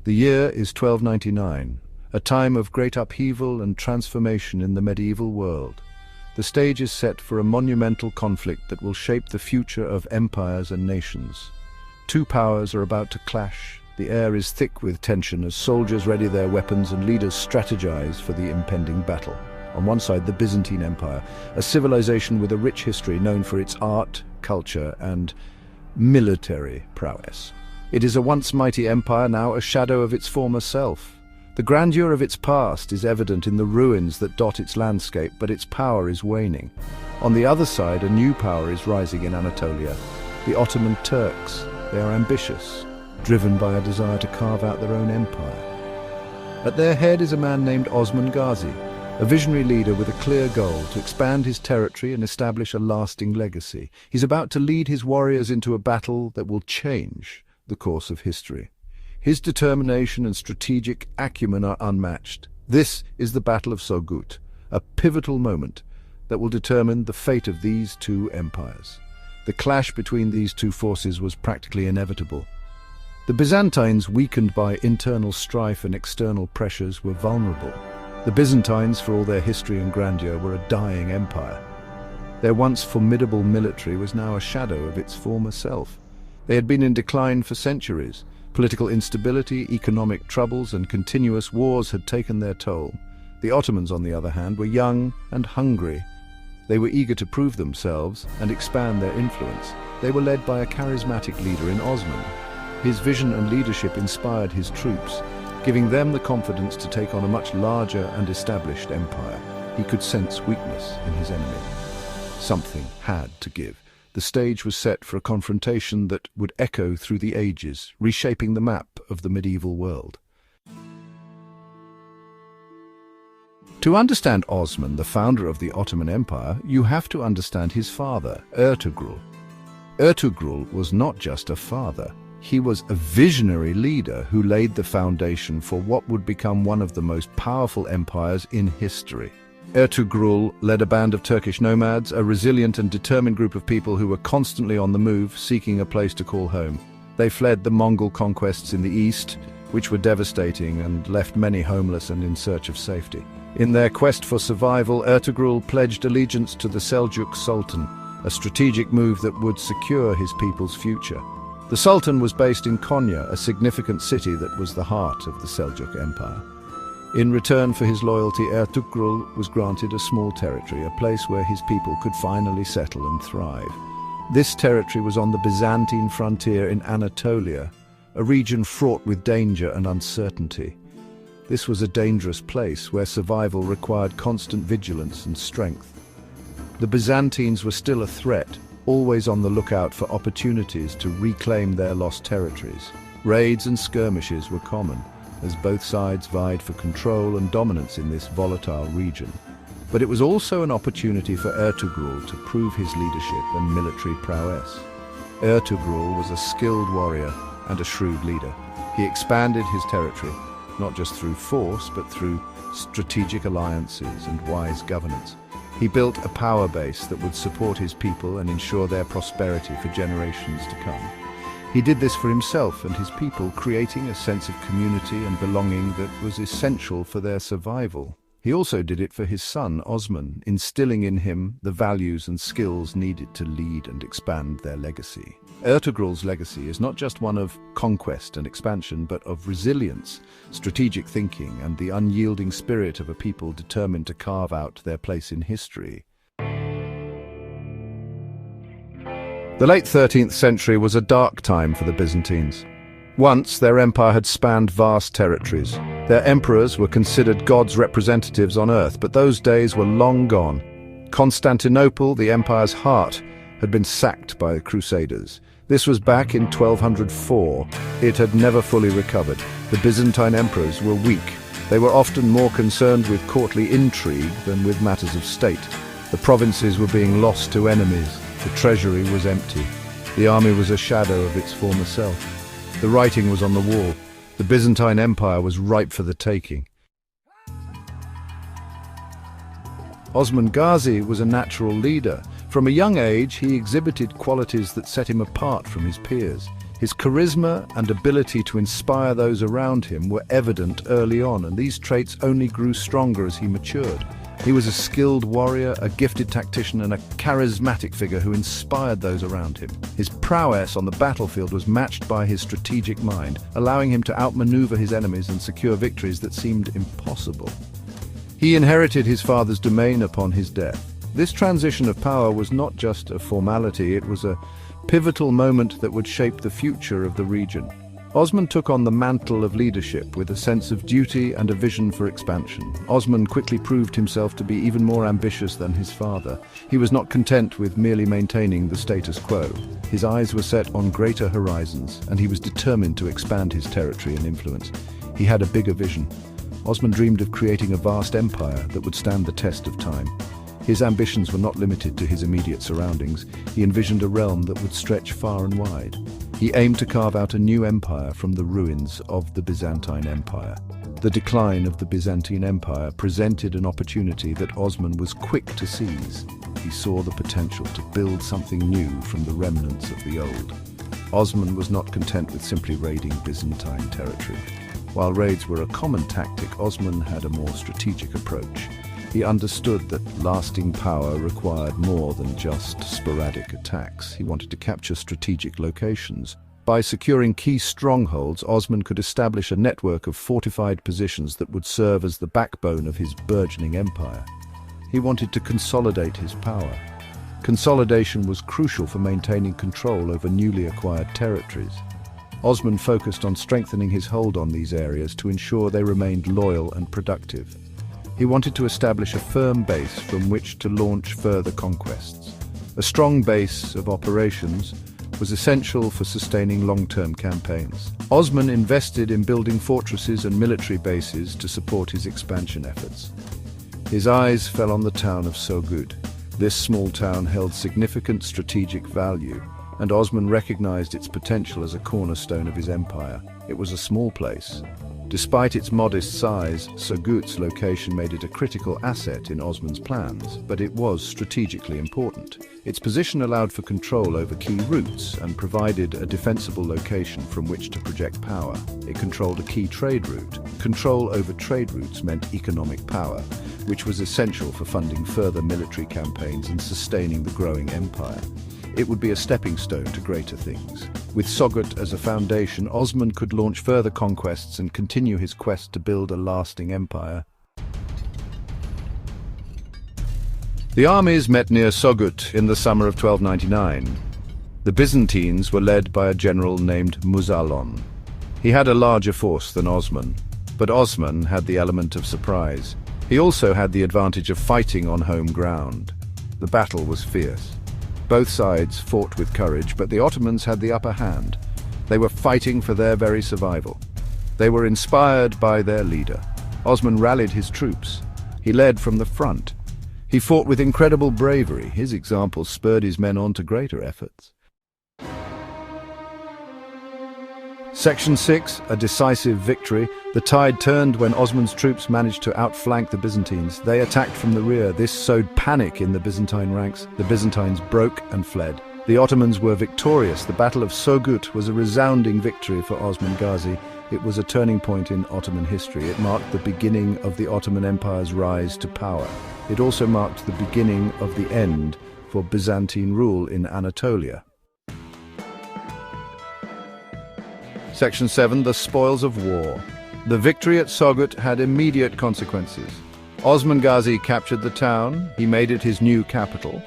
The year is 1299, a time of great upheaval and transformation in the medieval world. The stage is set for a monumental conflict that will shape the future of empires and nations. Two powers are about to clash. The air is thick with tension as soldiers ready their weapons and leaders strategize for the impending battle. On one side, the Byzantine Empire, a civilization with a rich history known for its art, culture, and military prowess. It is a once mighty empire, now a shadow of its former self. The grandeur of its past is evident in the ruins that dot its landscape, but its power is waning. On the other side, a new power is rising in Anatolia, the Ottoman Turks. They are ambitious, driven by a desire to carve out their own empire. At their head is a man named Osman Gazi, a visionary leader with a clear goal to expand his territory and establish a lasting legacy. He's about to lead his warriors into a battle that will change the course of history. His determination and strategic acumen are unmatched. This is the Battle of Söğüt, a pivotal moment that will determine the fate of these two empires. The clash between these two forces was practically inevitable. The Byzantines, weakened by internal strife and external pressures, were vulnerable. The Byzantines, for all their history and grandeur, were a dying empire. Their once formidable military was now a shadow of its former self. They had been in decline for centuries. Political instability, economic troubles, and continuous wars had taken their toll. The Ottomans, on the other hand, were young and hungry. They were eager to prove themselves and expand their influence. They were led by a charismatic leader in Osman. His vision and leadership inspired his troops, giving them the confidence to take on a much larger and established empire. He could sense weakness in his enemy. Something had to give. The stage was set for a confrontation that would echo through the ages, reshaping the map of the medieval world. To understand Osman, the founder of the Ottoman Empire, you have to understand his father, Ertuğrul. Ertuğrul was not just a father. He was a visionary leader who laid the foundation for what would become one of the most powerful empires in history. Ertuğrul led a band of Turkish nomads, a resilient and determined group of people who were constantly on the move, seeking a place to call home. They fled the Mongol conquests in the east, which were devastating and left many homeless and in search of safety. In their quest for survival, Ertuğrul pledged allegiance to the Seljuk Sultan, a strategic move that would secure his people's future. The Sultan was based in Konya, a significant city that was the heart of the Seljuk Empire. In return for his loyalty, Ertuğrul was granted a small territory, a place where his people could finally settle and thrive. This territory was on the Byzantine frontier in Anatolia, a region fraught with danger and uncertainty. This was a dangerous place where survival required constant vigilance and strength. The Byzantines were still a threat, always on the lookout for opportunities to reclaim their lost territories. Raids and skirmishes were common, as both sides vied for control and dominance in this volatile region. But it was also an opportunity for Ertuğrul to prove his leadership and military prowess. Ertuğrul was a skilled warrior and a shrewd leader. He expanded his territory, not just through force, but through strategic alliances and wise governance. He built a power base that would support his people and ensure their prosperity for generations to come. He did this for himself and his people, creating a sense of community and belonging that was essential for their survival. He also did it for his son, Osman, instilling in him the values and skills needed to lead and expand their legacy. Ertuğrul's legacy is not just one of conquest and expansion, but of resilience, strategic thinking, and the unyielding spirit of a people determined to carve out their place in history. The late 13th century was a dark time for the Byzantines. Once, their empire had spanned vast territories. Their emperors were considered God's representatives on earth, but those days were long gone. Constantinople, the empire's heart, had been sacked by the Crusaders. This was back in 1204. It had never fully recovered. The Byzantine emperors were weak. They were often more concerned with courtly intrigue than with matters of state. The provinces were being lost to enemies. The treasury was empty. The army was a shadow of its former self. The writing was on the wall. The Byzantine Empire was ripe for the taking. Osman Gazi was a natural leader. From a young age, he exhibited qualities that set him apart from his peers. His charisma and ability to inspire those around him were evident early on, and these traits only grew stronger as he matured. He was a skilled warrior, a gifted tactician, and a charismatic figure who inspired those around him. His prowess on the battlefield was matched by his strategic mind, allowing him to outmaneuver his enemies and secure victories that seemed impossible. He inherited his father's domain upon his death. This transition of power was not just a formality, it was a pivotal moment that would shape the future of the region. Osman took on the mantle of leadership with a sense of duty and a vision for expansion. Osman quickly proved himself to be even more ambitious than his father. He was not content with merely maintaining the status quo. His eyes were set on greater horizons, and he was determined to expand his territory and influence. He had a bigger vision. Osman dreamed of creating a vast empire that would stand the test of time. His ambitions were not limited to his immediate surroundings. He envisioned a realm that would stretch far and wide. He aimed to carve out a new empire from the ruins of the Byzantine Empire. The decline of the Byzantine Empire presented an opportunity that Osman was quick to seize. He saw the potential to build something new from the remnants of the old. Osman was not content with simply raiding Byzantine territory. While raids were a common tactic, Osman had a more strategic approach. He understood that lasting power required more than just sporadic attacks. He wanted to capture strategic locations. By securing key strongholds, Osman could establish a network of fortified positions that would serve as the backbone of his burgeoning empire. He wanted to consolidate his power. Consolidation was crucial for maintaining control over newly acquired territories. Osman focused on strengthening his hold on these areas to ensure they remained loyal and productive. He wanted to establish a firm base from which to launch further conquests. A strong base of operations was essential for sustaining long-term campaigns. Osman invested in building fortresses and military bases to support his expansion efforts. His eyes fell on the town of Söğüt. This small town held significant strategic value, and Osman recognized its potential as a cornerstone of his empire. It was a small place. Despite its modest size, Söğüt's location made it a critical asset in Osman's plans, but it was strategically important. Its position allowed for control over key routes and provided a defensible location from which to project power. It controlled a key trade route. Control over trade routes meant economic power, which was essential for funding further military campaigns and sustaining the growing empire. It would be a stepping stone to greater things. With Söğüt as a foundation, Osman could launch further conquests and continue his quest to build a lasting empire. The armies met near Söğüt in the summer of 1299. The Byzantines were led by a general named Muzaddon. He had a larger force than Osman, but Osman had the element of surprise. He also had the advantage of fighting on home ground. The battle was fierce. Both sides fought with courage, but the Ottomans had the upper hand. They were fighting for their very survival. They were inspired by their leader. Osman rallied his troops. He led from the front. He fought with incredible bravery. His example spurred his men on to greater efforts. Section 6, a decisive victory. The tide turned when Osman's troops managed to outflank the Byzantines. They attacked from the rear. This sowed panic in the Byzantine ranks. The Byzantines broke and fled. The Ottomans were victorious. The Battle of Söğüt was a resounding victory for Osman Gazi. It was a turning point in Ottoman history. It marked the beginning of the Ottoman Empire's rise to power. It also marked the beginning of the end for Byzantine rule in Anatolia. Section 7, the spoils of war. The victory at Söğüt had immediate consequences. Osman Gazi captured the town. He made it his new capital.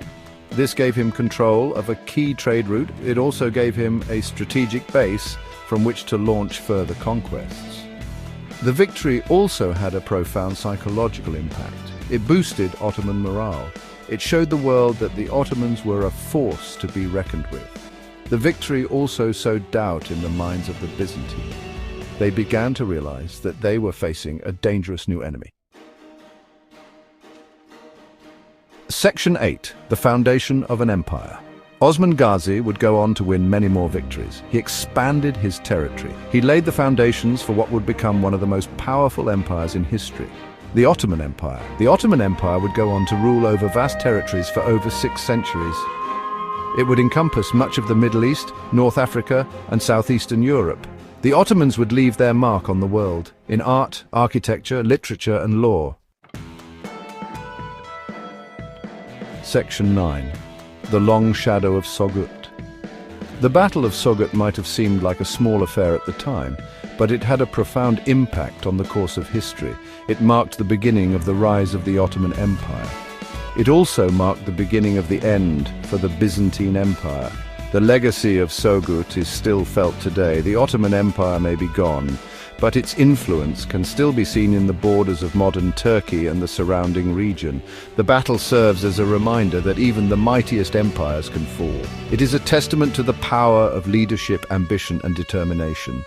This gave him control of a key trade route. It also gave him a strategic base from which to launch further conquests. The victory also had a profound psychological impact. It boosted Ottoman morale. It showed the world that the Ottomans were a force to be reckoned with. The victory also sowed doubt in the minds of the Byzantines. They began to realize that they were facing a dangerous new enemy. Section 8, the foundation of an empire. Osman Gazi would go on to win many more victories. He expanded his territory. He laid the foundations for what would become one of the most powerful empires in history, the Ottoman Empire. The Ottoman Empire would go on to rule over vast territories for over 6 centuries. It would encompass much of the Middle East, North Africa, and southeastern Europe. The Ottomans would leave their mark on the world, in art, architecture, literature, and law. Section 9. The Long Shadow of Söğüt. The Battle of Söğüt might have seemed like a small affair at the time, but it had a profound impact on the course of history. It marked the beginning of the rise of the Ottoman Empire. It also marked the beginning of the end for the Byzantine Empire. The legacy of Söğüt is still felt today. The Ottoman Empire may be gone, but its influence can still be seen in the borders of modern Turkey and the surrounding region. The battle serves as a reminder that even the mightiest empires can fall. It is a testament to the power of leadership, ambition, and determination.